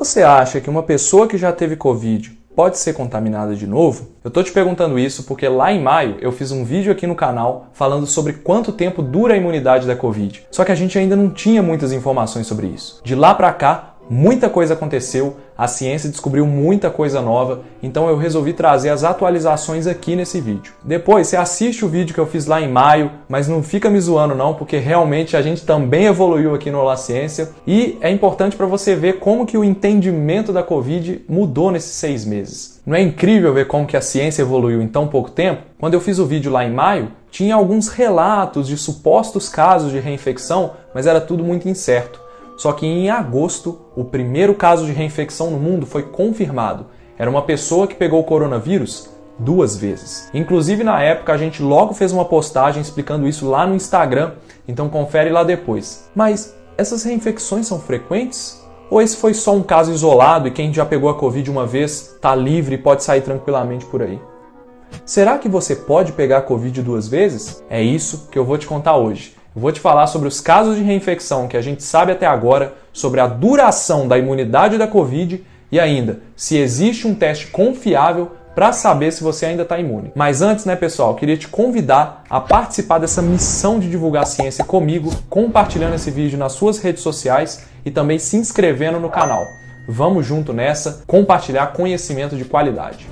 Você acha que uma pessoa que já teve Covid pode ser contaminada de novo? Eu tô te perguntando isso porque lá em maio eu fiz um vídeo aqui no canal falando sobre quanto tempo dura a imunidade da Covid. Só que a gente ainda não tinha muitas informações sobre isso. De lá pra cá, muita coisa aconteceu, a ciência descobriu muita coisa nova, então eu resolvi trazer as atualizações aqui nesse vídeo. Depois você assiste o vídeo que eu fiz lá em maio, mas não fica me zoando não, porque realmente a gente também evoluiu aqui no Olá Ciência e é importante para você ver como que o entendimento da Covid mudou nesses 6 meses. Não é incrível ver como que a ciência evoluiu em tão pouco tempo? Quando eu fiz o vídeo lá em maio, tinha alguns relatos de supostos casos de reinfecção, mas era tudo muito incerto. Só que em agosto, o primeiro caso de reinfecção no mundo foi confirmado. Era uma pessoa que pegou o coronavírus 2 vezes. Inclusive, na época, a gente logo fez uma postagem explicando isso lá no Instagram, então confere lá depois. Mas essas reinfecções são frequentes? Ou esse foi só um caso isolado e quem já pegou a Covid uma vez está livre e pode sair tranquilamente por aí? Será que você pode pegar a Covid 2 vezes? É isso que eu vou te contar hoje. Eu vou te falar sobre os casos de reinfecção que a gente sabe até agora, sobre a duração da imunidade da Covid e ainda se existe um teste confiável para saber se você ainda está imune. Mas antes, pessoal, eu queria te convidar a participar dessa missão de divulgar ciência comigo, compartilhando esse vídeo nas suas redes sociais e também se inscrevendo no canal. Vamos junto nessa, compartilhar conhecimento de qualidade.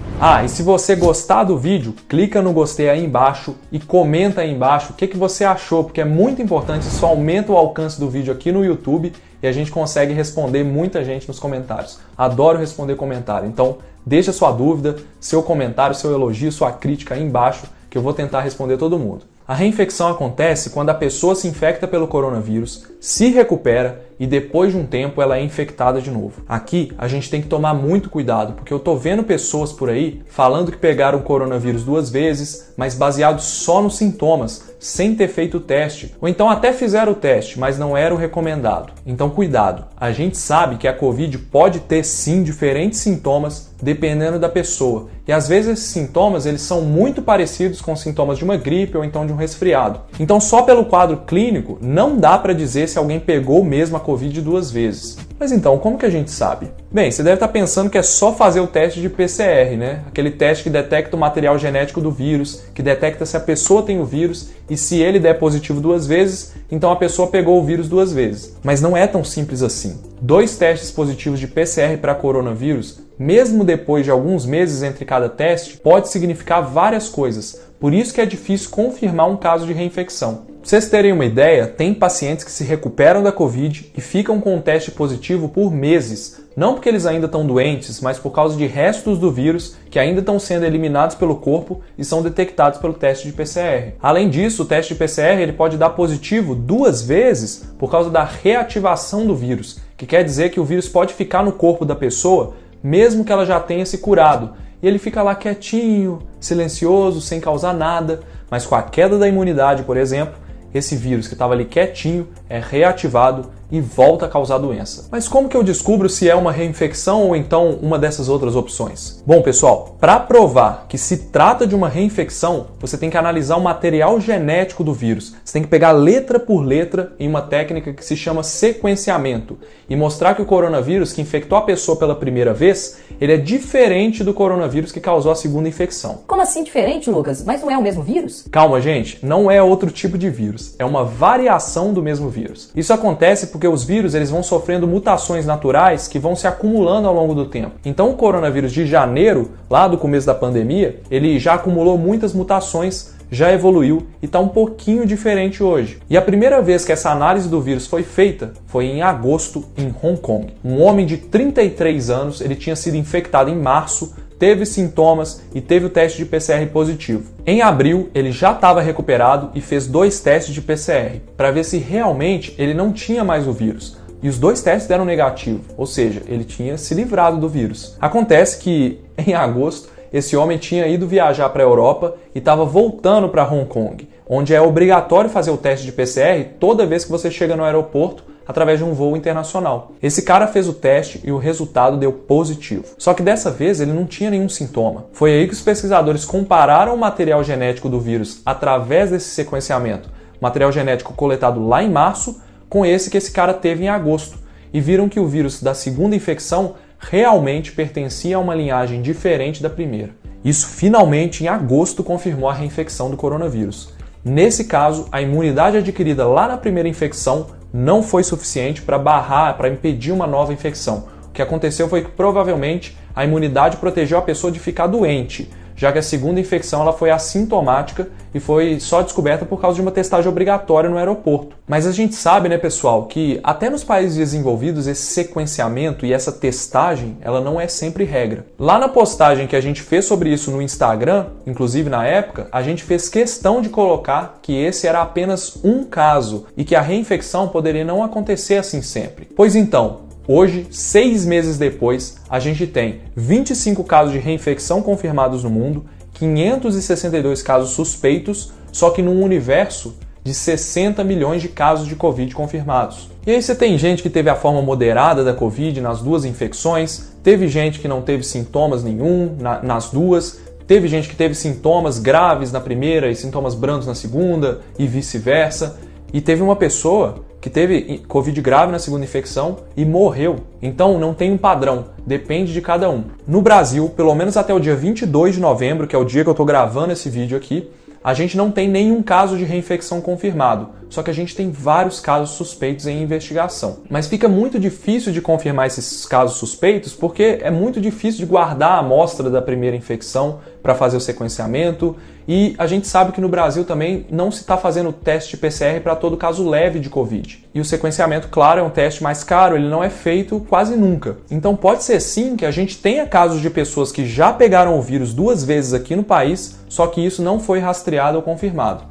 E se você gostar do vídeo, clica no gostei aí embaixo e comenta aí embaixo o que você achou, porque é muito importante, isso aumenta o alcance do vídeo aqui no YouTube e a gente consegue responder muita gente nos comentários. Adoro responder comentário, então deixa sua dúvida, seu comentário, seu elogio, sua crítica aí embaixo, que eu vou tentar responder todo mundo. A reinfecção acontece quando a pessoa se infecta pelo coronavírus, se recupera e depois de um tempo ela é infectada de novo. Aqui a gente tem que tomar muito cuidado, porque eu tô vendo pessoas por aí falando que pegaram o coronavírus 2 vezes, mas baseado só nos sintomas, sem ter feito o teste. Ou então até fizeram o teste, mas não era o recomendado. Então cuidado, a gente sabe que a Covid pode ter sim diferentes sintomas dependendo da pessoa. E às vezes esses sintomas eles são muito parecidos com os sintomas de uma gripe ou então de um resfriado. Então só pelo quadro clínico não dá para dizer se alguém pegou mesmo a Covid 2 vezes. Mas então, como que a gente sabe? Bem, você deve estar pensando que é só fazer o teste de PCR, Aquele teste que detecta o material genético do vírus, que detecta se a pessoa tem o vírus e se ele der positivo 2 vezes, então a pessoa pegou o vírus 2 vezes. Mas não é tão simples assim. 2 testes positivos de PCR para coronavírus, mesmo depois de alguns meses entre cada teste, pode significar várias coisas. Por isso que é difícil confirmar um caso de reinfecção. Pra vocês terem uma ideia, tem pacientes que se recuperam da Covid e ficam com um teste positivo por meses. Não porque eles ainda estão doentes, mas por causa de restos do vírus que ainda estão sendo eliminados pelo corpo e são detectados pelo teste de PCR. Além disso, o teste de PCR ele pode dar positivo 2 vezes por causa da reativação do vírus, que quer dizer que o vírus pode ficar no corpo da pessoa mesmo que ela já tenha se curado. E ele fica lá quietinho, silencioso, sem causar nada, mas com a queda da imunidade, por exemplo, esse vírus que estava ali quietinho é reativado e volta a causar doença. Mas como que eu descubro se é uma reinfecção ou então uma dessas outras opções? Bom, pessoal, para provar que se trata de uma reinfecção, você tem que analisar o material genético do vírus. Você tem que pegar letra por letra em uma técnica que se chama sequenciamento e mostrar que o coronavírus que infectou a pessoa pela primeira vez, ele é diferente do coronavírus que causou a segunda infecção. Como assim diferente, Lucas? Mas não é o mesmo vírus? Calma, gente, não é outro tipo de vírus, é uma variação do mesmo vírus. Isso acontece porque os vírus eles vão sofrendo mutações naturais que vão se acumulando ao longo do tempo. Então o coronavírus de janeiro, lá do começo da pandemia, ele já acumulou muitas mutações, já evoluiu e está um pouquinho diferente hoje. E a primeira vez que essa análise do vírus foi feita foi em agosto em Hong Kong. Um homem de 33 anos, ele tinha sido infectado em março, teve sintomas e teve o teste de PCR positivo. Em abril, ele já estava recuperado e fez 2 testes de PCR para ver se realmente ele não tinha mais o vírus. E os 2 testes deram negativo, ou seja, ele tinha se livrado do vírus. Acontece que, em agosto, esse homem tinha ido viajar para a Europa e estava voltando para Hong Kong, onde é obrigatório fazer o teste de PCR toda vez que você chega no aeroporto através de um voo internacional. Esse cara fez o teste e o resultado deu positivo. Só que dessa vez ele não tinha nenhum sintoma. Foi aí que os pesquisadores compararam o material genético do vírus através desse sequenciamento, material genético coletado lá em março, com esse que esse cara teve em agosto. e viram que o vírus da segunda infecção realmente pertencia a uma linhagem diferente da primeira. Isso finalmente em agosto confirmou a reinfecção do coronavírus. Nesse caso, a imunidade adquirida lá na primeira infecção não foi suficiente para impedir uma nova infecção. O que aconteceu foi que provavelmente a imunidade protegeu a pessoa de ficar doente, já que a segunda infecção ela foi assintomática e foi só descoberta por causa de uma testagem obrigatória no aeroporto. Mas a gente sabe, né, pessoal, que até nos países desenvolvidos esse sequenciamento e essa testagem, ela não é sempre regra. Lá na postagem que a gente fez sobre isso no Instagram, inclusive na época, a gente fez questão de colocar que esse era apenas um caso e que a reinfecção poderia não acontecer assim sempre. Pois então, hoje, 6 meses depois, a gente tem 25 casos de reinfecção confirmados no mundo, 562 casos suspeitos, só que num universo de 60 milhões de casos de Covid confirmados. E aí você tem gente que teve a forma moderada da Covid nas duas infecções, teve gente que não teve sintomas nenhum nas duas, teve gente que teve sintomas graves na primeira e sintomas brandos na segunda e vice-versa, e teve uma pessoa que teve Covid grave na segunda infecção e morreu. Então não tem um padrão, depende de cada um. No Brasil, pelo menos até o dia 22 de novembro, que é o dia que eu estou gravando esse vídeo aqui, a gente não tem nenhum caso de reinfecção confirmado, só que a gente tem vários casos suspeitos em investigação. Mas fica muito difícil de confirmar esses casos suspeitos porque é muito difícil de guardar a amostra da primeira infecção para fazer o sequenciamento, e a gente sabe que no Brasil também não se está fazendo teste PCR para todo caso leve de Covid. E o sequenciamento, claro, é um teste mais caro, ele não é feito quase nunca. Então pode ser sim que a gente tenha casos de pessoas que já pegaram o vírus 2 vezes aqui no país, só que isso não foi rastreado ou confirmado.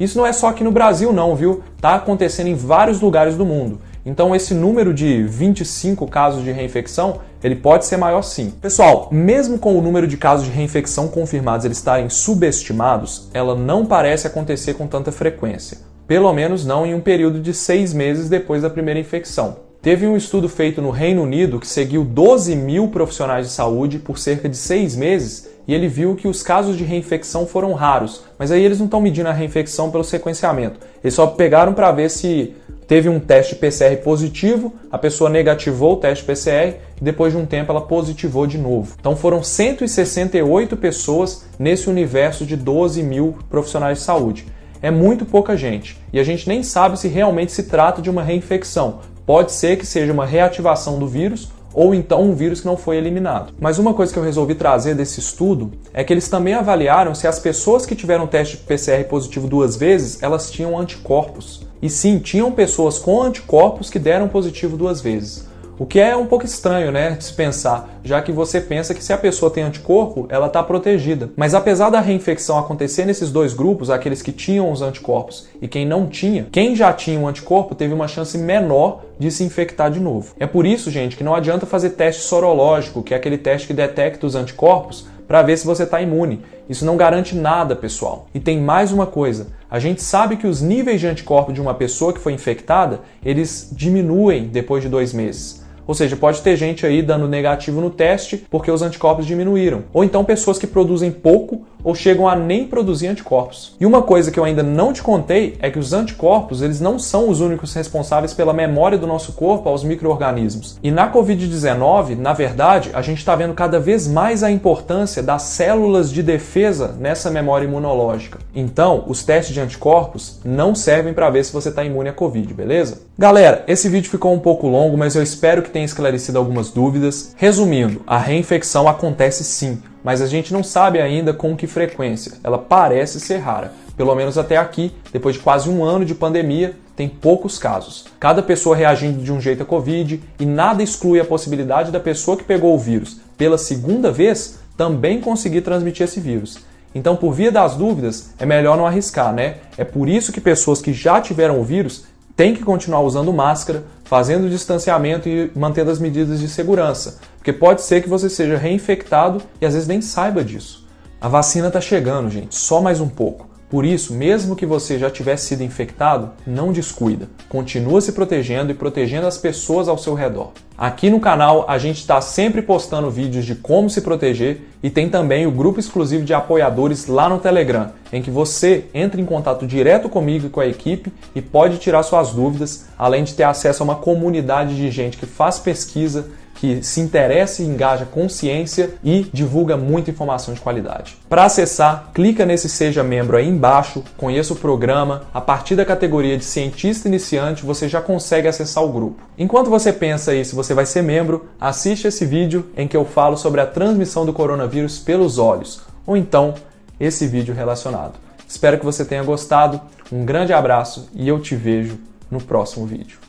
Isso não é só aqui no Brasil não, viu? Tá acontecendo em vários lugares do mundo. Então esse número de 25 casos de reinfecção, ele pode ser maior sim. Pessoal, mesmo com o número de casos de reinfecção confirmados eles estarem subestimados, ela não parece acontecer com tanta frequência. Pelo menos não em um período de 6 meses depois da primeira infecção. Teve um estudo feito no Reino Unido que seguiu 12 mil profissionais de saúde por cerca de 6 meses e ele viu que os casos de reinfecção foram raros. Mas aí eles não estão medindo a reinfecção pelo sequenciamento. Eles só pegaram para ver se teve um teste PCR positivo, a pessoa negativou o teste PCR e depois de um tempo ela positivou de novo. Então foram 168 pessoas nesse universo de 12 mil profissionais de saúde. É muito pouca gente e a gente nem sabe se realmente se trata de uma reinfecção. Pode ser que seja uma reativação do vírus ou então um vírus que não foi eliminado. Mas uma coisa que eu resolvi trazer desse estudo é que eles também avaliaram se as pessoas que tiveram teste PCR positivo 2 vezes, elas tinham anticorpos. E sim, tinham pessoas com anticorpos que deram positivo 2 vezes. O que é um pouco estranho, né, de se pensar, já que você pensa que se a pessoa tem anticorpo, ela está protegida. Mas apesar da reinfecção acontecer nesses dois grupos, aqueles que tinham os anticorpos e quem não tinha, quem já tinha um anticorpo teve uma chance menor de se infectar de novo. É por isso, gente, que não adianta fazer teste sorológico, que é aquele teste que detecta os anticorpos, para ver se você está imune. Isso não garante nada, pessoal. E tem mais uma coisa. A gente sabe que os níveis de anticorpo de uma pessoa que foi infectada, eles diminuem depois de 2 meses. Ou seja, pode ter gente aí dando negativo no teste porque os anticorpos diminuíram. Ou então pessoas que produzem pouco ou chegam a nem produzir anticorpos. E uma coisa que eu ainda não te contei é que os anticorpos, eles não são os únicos responsáveis pela memória do nosso corpo aos micro-organismos. E na Covid-19, na verdade, a gente está vendo cada vez mais a importância das células de defesa nessa memória imunológica. Então, os testes de anticorpos não servem para ver se você está imune à Covid, beleza? Galera, esse vídeo ficou um pouco longo, mas eu espero que tenha esclarecido algumas dúvidas. Resumindo, a reinfecção acontece sim, mas a gente não sabe ainda com que frequência. Ela parece ser rara. Pelo menos até aqui, depois de quase 1 ano de pandemia, tem poucos casos. Cada pessoa reagindo de um jeito à Covid e nada exclui a possibilidade da pessoa que pegou o vírus pela segunda vez também conseguir transmitir esse vírus. Então, por via das dúvidas, é melhor não arriscar, né? É por isso que pessoas que já tiveram o vírus têm que continuar usando máscara, fazendo distanciamento e mantendo as medidas de segurança, porque pode ser que você seja reinfectado e às vezes nem saiba disso. A vacina está chegando, gente, só mais um pouco. Por isso, mesmo que você já tivesse sido infectado, não descuida. Continua se protegendo e protegendo as pessoas ao seu redor. Aqui no canal a gente está sempre postando vídeos de como se proteger e tem também o grupo exclusivo de apoiadores lá no Telegram, em que você entra em contato direto comigo e com a equipe e pode tirar suas dúvidas, além de ter acesso a uma comunidade de gente que faz pesquisa, que se interessa e engaja com ciência e divulga muita informação de qualidade. Para acessar, clica nesse Seja Membro aí embaixo, conheça o programa, a partir da categoria de cientista iniciante você já consegue acessar o grupo. Enquanto você pensa aí se você vai ser membro, assiste esse vídeo em que eu falo sobre a transmissão do coronavírus pelos olhos, ou então esse vídeo relacionado. Espero que você tenha gostado, um grande abraço e eu te vejo no próximo vídeo.